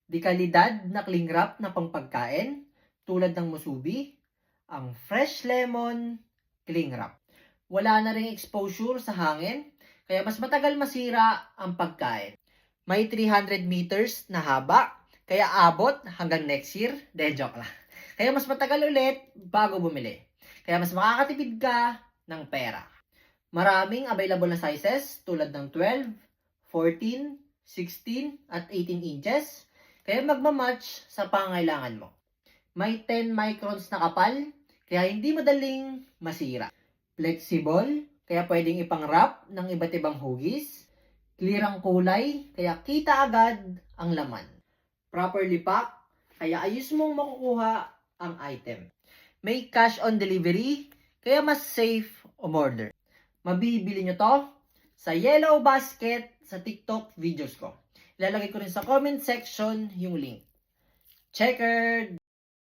Di kalidad na cling wrap na pangpagkain tulad ng musubi, ang fresh lemon cling wrap. Wala na ring exposure sa hangin, kaya mas matagal masira ang pagkain. May 300 meters na haba, kaya abot hanggang next year. De, joke lang. Kaya mas matagal ulit bago bumili. Kaya mas makakatipid ka ng pera. Maraming available na sizes tulad ng 12, 14, 16 at 18 inches. Kaya magmamatch sa pangailangan mo. May 10 microns na kapal, kaya hindi madaling masira. Flexible, kaya pwedeng ipang-wrap ng iba't ibang hugis. Clear ang kulay, kaya kita agad ang laman. Properly packed, kaya ayos mong makukuha ang item. May cash on delivery, kaya mas safe umorder. Mabibili nyo to sa Yellow Basket sa TikTok videos ko. Ilalagay ko rin sa comment section yung link. Checkered!